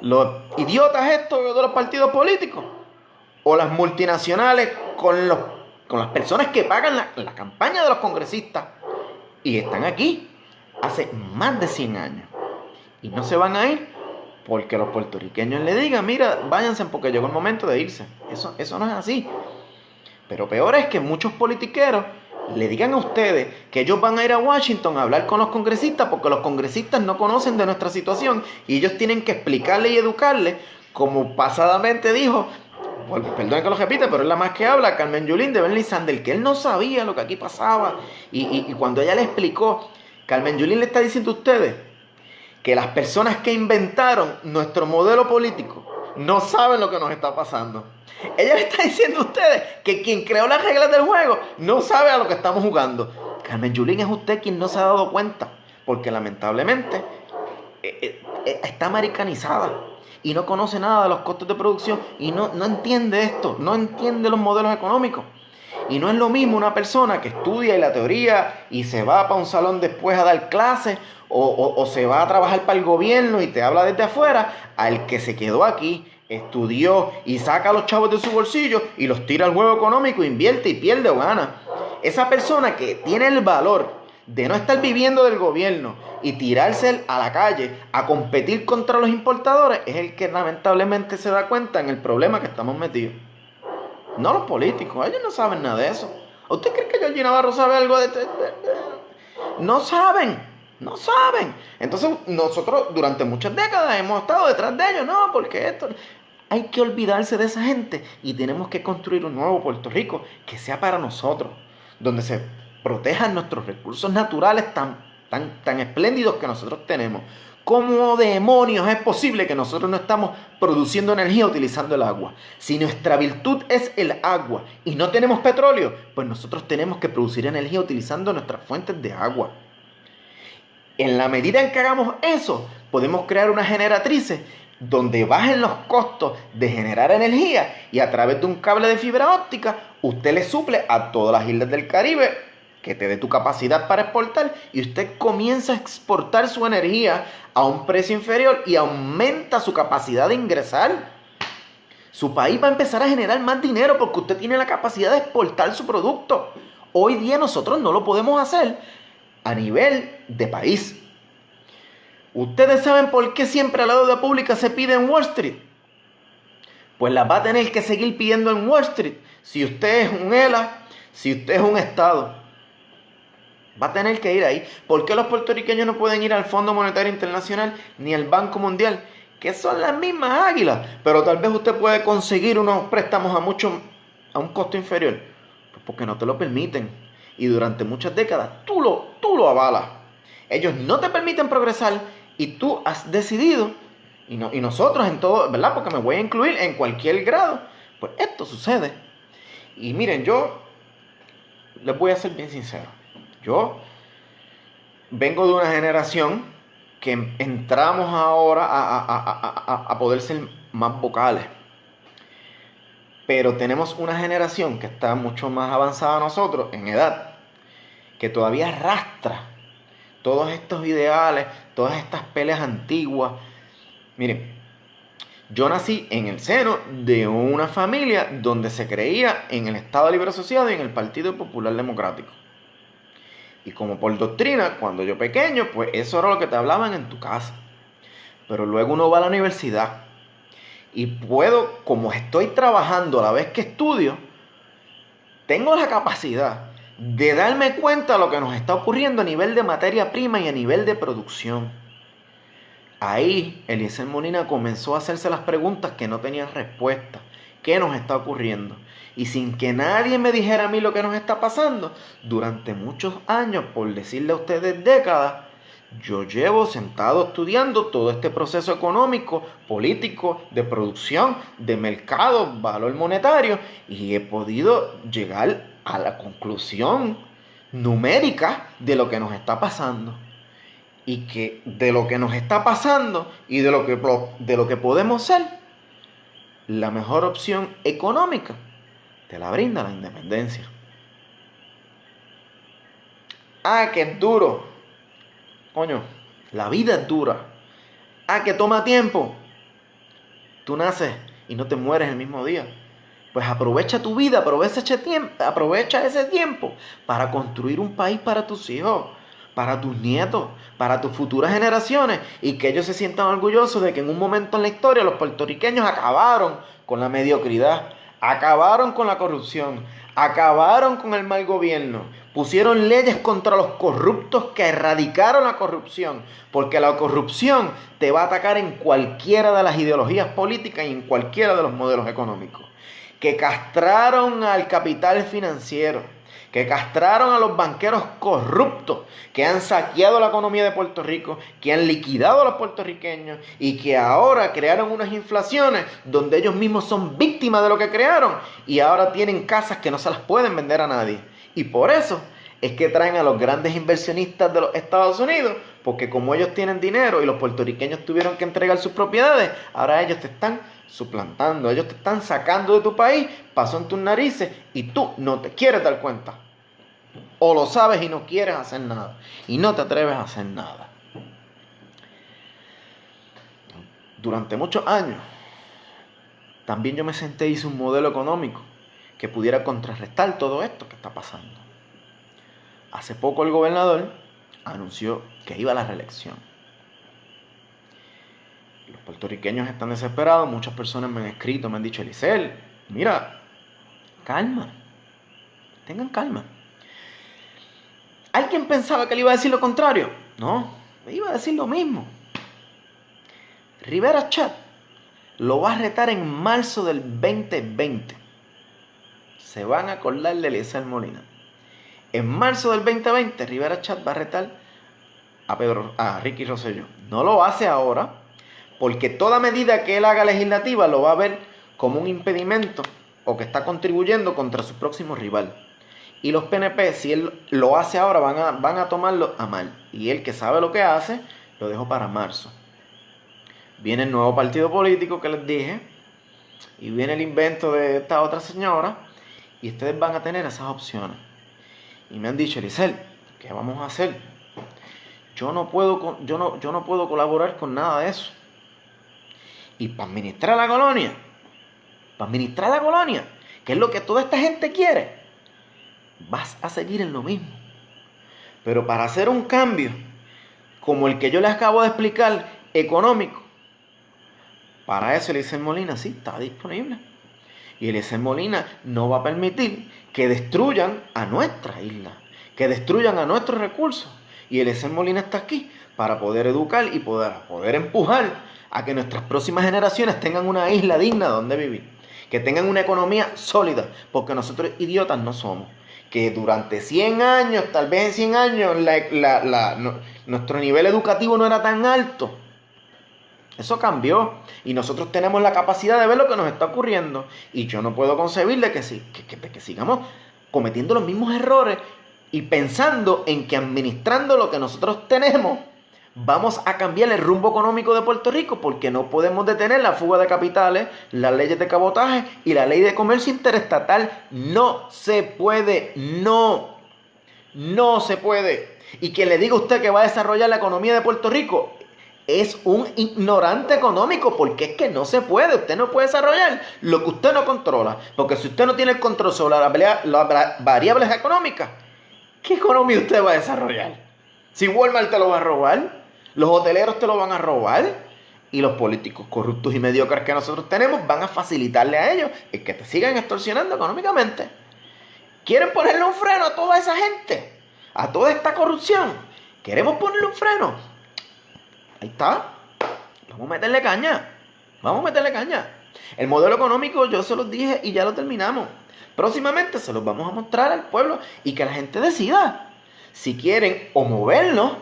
¿Los idiotas estos de los partidos políticos? ¿O las multinacionales con las personas que pagan la campaña de los congresistas? Y están aquí hace más de 100 años. Y no se van a ir porque los puertorriqueños le digan, mira, váyanse porque llegó el momento de irse. Eso no es así. Pero peor es que muchos politiqueros le digan a ustedes que ellos van a ir a Washington a hablar con los congresistas porque los congresistas no conocen de nuestra situación y ellos tienen que explicarle y educarle, como pasadamente dijo, perdón que lo repita, pero es la más que habla, Carmen Yulín de Bernie Sanders, que él no sabía lo que aquí pasaba. Y cuando ella le explicó, Carmen Yulín le está diciendo a ustedes que las personas que inventaron nuestro modelo político no saben lo que nos está pasando. Ella le está diciendo a ustedes que quien creó las reglas del juego no sabe a lo que estamos jugando. Carmen Yulín, es usted quien no se ha dado cuenta, porque lamentablemente está americanizada y no conoce nada de los costos de producción y no entiende esto, no entiende los modelos económicos. Y no es lo mismo una persona que estudia y la teoría y se va para un salón después a dar clases o se va a trabajar para el gobierno y te habla desde afuera, al que se quedó aquí, estudió y saca los chavos de su bolsillo y los tira al juego económico, invierte y pierde o gana. Esa persona que tiene el valor de no estar viviendo del gobierno y tirarse a la calle a competir contra los importadores es el que lamentablemente se da cuenta en el problema que estamos metidos. No los políticos, ellos no saben nada de eso. ¿Usted cree que Georgie Navarro sabe algo de esto? No saben. Entonces nosotros durante muchas décadas hemos estado detrás de ellos, no, porque esto... Hay que olvidarse de esa gente y tenemos que construir un nuevo Puerto Rico que sea para nosotros, donde se protejan nuestros recursos naturales tan espléndidos que nosotros tenemos. ¿Cómo demonios es posible que nosotros no estamos produciendo energía utilizando el agua? Si nuestra virtud es el agua y no tenemos petróleo, pues nosotros tenemos que producir energía utilizando nuestras fuentes de agua. En la medida en que hagamos eso, podemos crear unas generatrices donde bajen los costos de generar energía y a través de un cable de fibra óptica, usted le suple a todas las islas del Caribe que te dé tu capacidad para exportar y usted comienza a exportar su energía a un precio inferior y aumenta su capacidad de ingresar. Su país va a empezar a generar más dinero porque usted tiene la capacidad de exportar su producto. Hoy día nosotros no lo podemos hacer a nivel de país. ¿Ustedes saben por qué siempre la deuda pública se pide en Wall Street? Pues la va a tener que seguir pidiendo en Wall Street. Si usted es un ELA, si usted es un Estado, va a tener que ir ahí. ¿Por qué los puertorriqueños no pueden ir al Fondo Monetario Internacional ni al Banco Mundial? Que son las mismas águilas, pero tal vez usted puede conseguir unos préstamos a un costo inferior. Pues porque no te lo permiten. Y durante muchas décadas tú lo avalas. Ellos no te permiten progresar y tú has decidido, y nosotros en todo, ¿verdad? Porque me voy a incluir en cualquier grado. Pues esto sucede. Y miren, yo les voy a ser bien sincero. Yo vengo de una generación que entramos ahora a poder ser más vocales. Pero tenemos una generación que está mucho más avanzada a nosotros en edad, que todavía arrastra todos estos ideales, todas estas peleas antiguas. Miren, yo nací en el seno de una familia donde se creía en el Estado Libre Asociado y en el Partido Popular Democrático. Y como por doctrina, cuando yo pequeño, pues eso era lo que te hablaban en tu casa. Pero luego uno va a la universidad y puedo, como estoy trabajando a la vez que estudio, tengo la capacidad de darme cuenta de lo que nos está ocurriendo a nivel de materia prima y a nivel de producción. Ahí Eliezer Molina comenzó a hacerse las preguntas que no tenían respuesta. ¿Qué nos está ocurriendo? Y sin que nadie me dijera a mí lo que nos está pasando, durante muchos años, por decirle a ustedes décadas, yo llevo sentado estudiando todo este proceso económico, político, de producción, de mercado, valor monetario, y he podido llegar a la conclusión numérica de lo que nos está pasando. Y que de lo que nos está pasando y de lo que podemos ser, la mejor opción económica te la brinda la independencia. Que es duro. Coño, la vida es dura. Que toma tiempo. Tú naces y no te mueres el mismo día. Pues aprovecha tu vida, aprovecha ese tiempo para construir un país para tus hijos, para tus nietos, para tus futuras generaciones, y que ellos se sientan orgullosos de que en un momento en la historia los puertorriqueños acabaron con la mediocridad, acabaron con la corrupción, acabaron con el mal gobierno, pusieron leyes contra los corruptos que erradicaron la corrupción, porque la corrupción te va a atacar en cualquiera de las ideologías políticas y en cualquiera de los modelos económicos, que castraron al capital financiero, que castraron a los banqueros corruptos, que han saqueado la economía de Puerto Rico, que han liquidado a los puertorriqueños y que ahora crearon unas inflaciones donde ellos mismos son víctimas de lo que crearon y ahora tienen casas que no se las pueden vender a nadie. Y por eso es que traen a los grandes inversionistas de los Estados Unidos, porque como ellos tienen dinero y los puertorriqueños tuvieron que entregar sus propiedades, ahora ellos te están suplantando, ellos te están sacando de tu país, pasó en tus narices y tú no te quieres dar cuenta. O lo sabes y no quieres hacer nada, y no te atreves a hacer nada. Durante muchos años, también yo me senté y hice un modelo económico que pudiera contrarrestar todo esto que está pasando. Hace poco el gobernador anunció que iba a la reelección. Los puertorriqueños están desesperados, muchas personas me han escrito, me han dicho, Elisel, mira, calma, tengan calma. ¿Alguien pensaba que le iba a decir lo contrario? No, le iba a decir lo mismo. Rivera Chat lo va a retar en marzo del 2020. Se van a acordar de Elisel Molina. En marzo del 2020, Rivera Chat va a retar a Ricky Rosselló. No lo hace ahora, porque toda medida que él haga legislativa lo va a ver como un impedimento o que está contribuyendo contra su próximo rival. Y los PNP, si él lo hace ahora, van a tomarlo a mal. Y él, que sabe lo que hace, lo dejó para marzo. Viene el nuevo partido político que les dije, y viene el invento de esta otra señora, y ustedes van a tener esas opciones. Y me han dicho, Elisel, ¿qué vamos a hacer? Yo no puedo colaborar con nada de eso. Y para administrar la colonia, que es lo que toda esta gente quiere, vas a seguir en lo mismo. Pero para hacer un cambio, como el que yo les acabo de explicar, económico, para eso Elisel Molina sí está disponible. Y Elisel Molina no va a permitir que destruyan a nuestra isla, que destruyan a nuestros recursos. Y Elisel Molina está aquí para poder educar y poder empujar a que nuestras próximas generaciones tengan una isla digna donde vivir, que tengan una economía sólida, porque nosotros idiotas no somos. Que durante 100 años, tal vez en 100 años, nuestro nivel educativo no era tan alto. Eso cambió y nosotros tenemos la capacidad de ver lo que nos está ocurriendo. Y yo no puedo concebir de que sigamos cometiendo los mismos errores y pensando en que administrando lo que nosotros tenemos vamos a cambiar el rumbo económico de Puerto Rico, porque no podemos detener la fuga de capitales, las leyes de cabotaje y la ley de comercio interestatal. No se puede, no se puede. Y quien le diga a usted que va a desarrollar la economía de Puerto Rico es un ignorante económico, porque es que no se puede. Usted no puede desarrollar lo que usted no controla, porque si usted no tiene el control sobre las variables económicas, ¿qué economía usted va a desarrollar? Si Walmart te lo va a robar, los hoteleros te lo van a robar, y los políticos corruptos y mediocres que nosotros tenemos van a facilitarle a ellos el que te sigan extorsionando económicamente. ¿Quieren ponerle un freno a toda esa gente? ¿A toda esta corrupción? ¿Queremos ponerle un freno? Ahí está. Vamos a meterle caña. El modelo económico yo se los dije y ya lo terminamos. Próximamente se los vamos a mostrar al pueblo y que la gente decida si quieren o movernos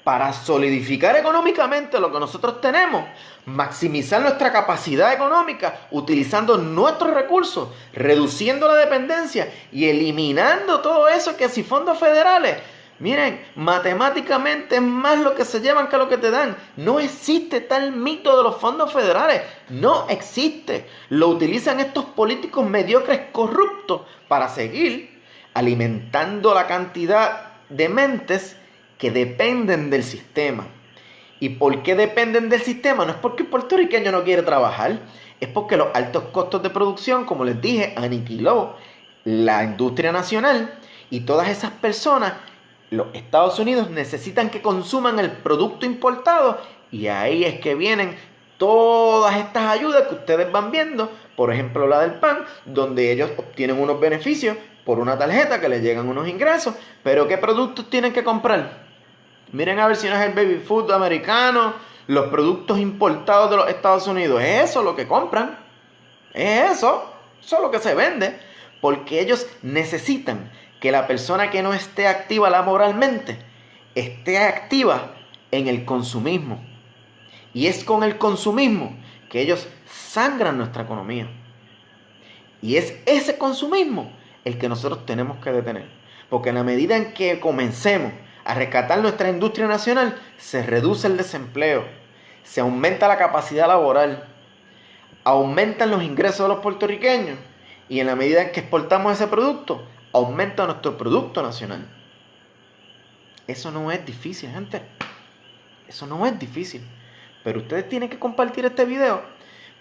para solidificar económicamente lo que nosotros tenemos, maximizar nuestra capacidad económica utilizando nuestros recursos, reduciendo la dependencia y eliminando todo eso que si fondos federales. Miren, matemáticamente es más lo que se llevan que lo que te dan. No existe tal mito de los fondos federales. No existe. Lo utilizan estos políticos mediocres corruptos para seguir alimentando la cantidad de mentes que dependen del sistema. ¿Y por qué dependen del sistema? No es porque el puertorriqueño no quiere trabajar. Es porque los altos costos de producción, como les dije, aniquiló la industria nacional. Y todas esas personas, los Estados Unidos, necesitan que consuman el producto importado, y ahí es que vienen todas estas ayudas que ustedes van viendo, por ejemplo la del PAN, donde ellos obtienen unos beneficios por una tarjeta que les llegan unos ingresos. Pero ¿qué productos tienen que comprar? Miren a ver si no es el baby food americano, los productos importados de los Estados Unidos. Es eso lo que compran, eso es lo que se vende, porque ellos necesitan que la persona que no esté activa laboralmente esté activa en el consumismo. Y es con el consumismo que ellos sangran nuestra economía. Y es ese consumismo el que nosotros tenemos que detener. Porque en la medida en que comencemos a rescatar nuestra industria nacional, se reduce el desempleo, se aumenta la capacidad laboral, aumentan los ingresos de los puertorriqueños y en la medida en que exportamos ese producto, aumenta nuestro producto nacional. Eso no es difícil, gente. Eso no es difícil. Pero ustedes tienen que compartir este video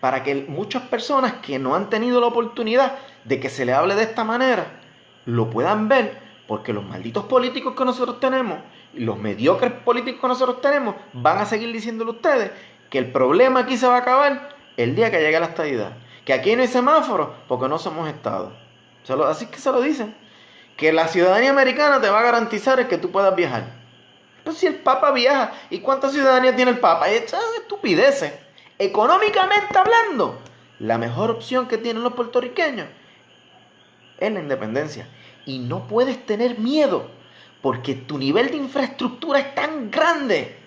para que muchas personas que no han tenido la oportunidad de que se les hable de esta manera, lo puedan ver, porque los malditos políticos que nosotros tenemos, y los mediocres políticos que nosotros tenemos, van a seguir diciéndole a ustedes que el problema aquí se va a acabar el día que llegue la estadidad. Que aquí no hay semáforo porque no somos Estado. Así que se lo dicen. Que la ciudadanía americana te va a garantizar el que tú puedas viajar. Pero si el Papa viaja, ¿y cuánta ciudadanía tiene el Papa? Esas estupideces. Económicamente hablando, la mejor opción que tienen los puertorriqueños es la independencia. Y no puedes tener miedo, porque tu nivel de infraestructura es tan grande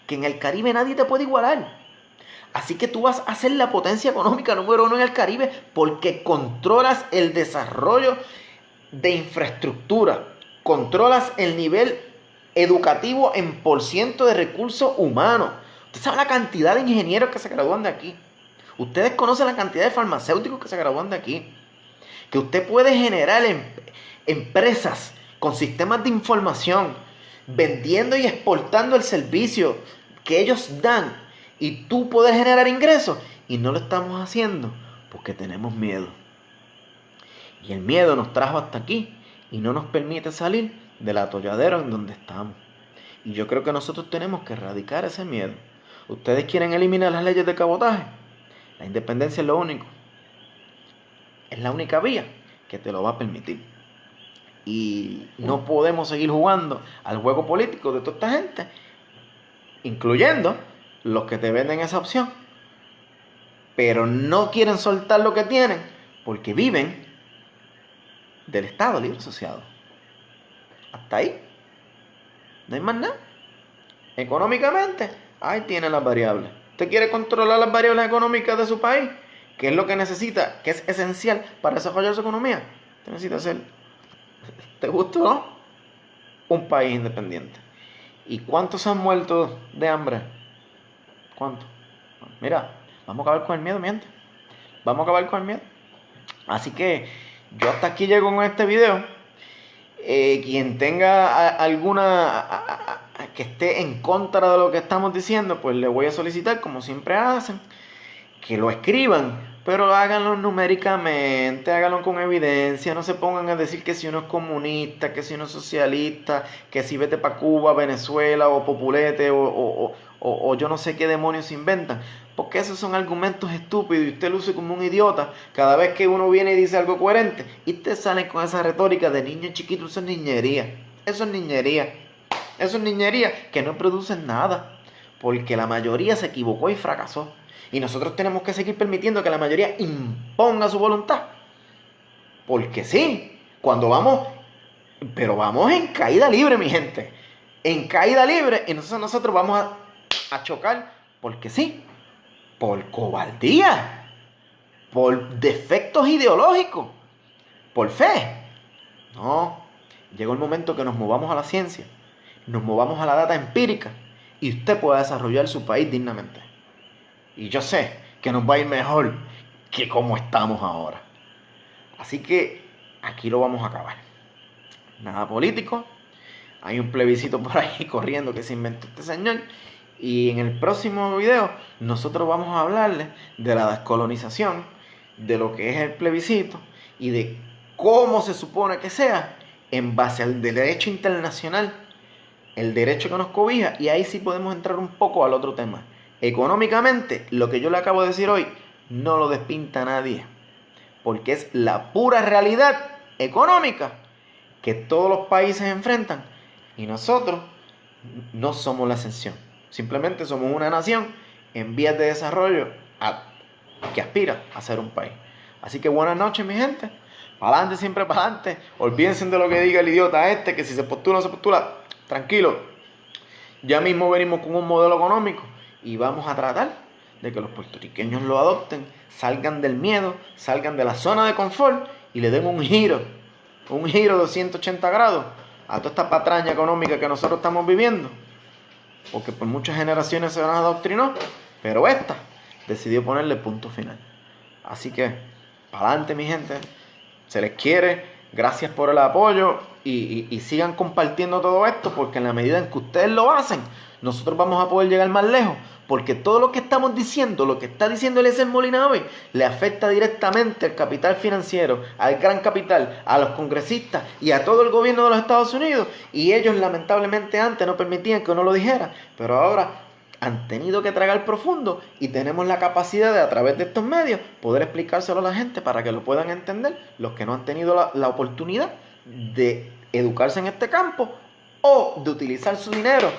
que en el Caribe nadie te puede igualar. Así que tú vas a ser la potencia económica número 1 en el Caribe porque controlas el desarrollo de infraestructura, controlas el nivel educativo en % de recursos humanos. Usted sabe la cantidad de ingenieros que se gradúan de aquí. Ustedes conocen la cantidad de farmacéuticos que se gradúan de aquí. Que usted puede generar empresas con sistemas de información, vendiendo y exportando el servicio que ellos dan, y tú puedes generar ingresos, y no lo estamos haciendo porque tenemos miedo. Y el miedo nos trajo hasta aquí y no nos permite salir del atolladero en donde estamos. Y yo creo que nosotros tenemos que erradicar ese miedo. Ustedes quieren eliminar las leyes de cabotaje. La independencia es lo único. Es la única vía que te lo va a permitir. Y no podemos seguir jugando al juego político de toda esta gente, incluyendo los que te venden esa opción, pero no quieren soltar lo que tienen porque viven del Estado Libre Asociado. Hasta ahí. No hay más nada. Económicamente, ahí tienen las variables. ¿Usted quiere controlar las variables económicas de su país? ¿Qué es lo que necesita? ¿Qué es esencial para desarrollar su economía? Usted necesita ser, ¿te gusta o no?, un país independiente. ¿Y cuántos han muerto de hambre? ¿Cuántos? Mira, vamos a acabar con el miedo, mi gente. Vamos a acabar con el miedo. Así que yo hasta aquí llego con este video. Quien tenga alguna que esté en contra de lo que estamos diciendo, pues le voy a solicitar, como siempre hacen, que lo escriban, pero háganlo numéricamente, háganlo con evidencia. No se pongan a decir que si uno es comunista, que si uno es socialista, que si vete para Cuba, Venezuela o Populete o yo no sé qué demonios inventan, porque esos son argumentos estúpidos y usted luce como un idiota cada vez que uno viene y dice algo coherente y te salen con esa retórica de niño chiquito. Eso es niñería, eso es niñería, eso es niñería que no producen nada, porque la mayoría se equivocó y fracasó. Y nosotros tenemos que seguir permitiendo que la mayoría imponga su voluntad. Porque sí, cuando vamos, pero vamos en caída libre, mi gente. En caída libre, y nosotros vamos a chocar, porque sí, por cobardía, por defectos ideológicos, por fe. No, llegó el momento que nos movamos a la ciencia, nos movamos a la data empírica, y usted pueda desarrollar su país dignamente. Y yo sé que nos va a ir mejor que como estamos ahora. Así que aquí lo vamos a acabar. Nada político. Hay un plebiscito por ahí corriendo que se inventó este señor. Y en el próximo video nosotros vamos a hablarles de la descolonización, de lo que es el plebiscito y de cómo se supone que sea en base al derecho internacional, el derecho que nos cobija. Y ahí sí podemos entrar un poco al otro tema. Económicamente, lo que yo le acabo de decir hoy no lo despinta nadie, porque es la pura realidad económica que todos los países enfrentan, y nosotros no somos la excepción. Simplemente somos una nación en vías de desarrollo que aspira a ser un país. Así que buenas noches, mi gente. Para adelante, siempre para adelante. Olvídense de lo que diga el idiota este, que si se postula o no se postula, tranquilo. Ya mismo venimos con un modelo económico y vamos a tratar de que los puertorriqueños lo adopten, salgan del miedo, salgan de la zona de confort y le den un giro de 180 grados a toda esta patraña económica que nosotros estamos viviendo. Porque por muchas generaciones se van a adoctrinar, pero esta decidió ponerle punto final. Así que, para adelante, mi gente. Se les quiere. Gracias por el apoyo. Y sigan compartiendo todo esto, porque en la medida en que ustedes lo hacen, nosotros vamos a poder llegar más lejos. Porque todo lo que estamos diciendo, lo que está diciendo Eliezer Molina hoy, le afecta directamente al capital financiero, al gran capital, a los congresistas y a todo el gobierno de los Estados Unidos. Y ellos lamentablemente antes no permitían que uno lo dijera, pero ahora han tenido que tragar profundo y tenemos la capacidad de, a través de estos medios, poder explicárselo a la gente para que lo puedan entender, los que no han tenido la oportunidad de educarse en este campo o de utilizar su dinero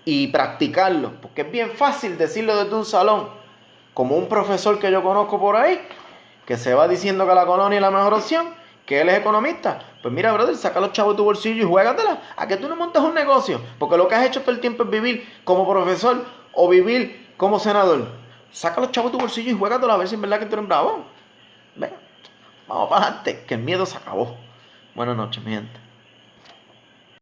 y practicarlo, porque es bien fácil decirlo desde un salón, como un profesor que yo conozco por ahí, que se va diciendo que la colonia es la mejor opción, que él es economista. Pues mira, brother, saca los chavos de tu bolsillo y juégatela, a que tú no montes un negocio, porque lo que has hecho todo el tiempo es vivir como profesor o vivir como senador. Saca los chavos de tu bolsillo y juégatela, a ver si es verdad que tú eres bravo. Venga, vamos para adelante, que el miedo se acabó. Buenas noches, mi gente.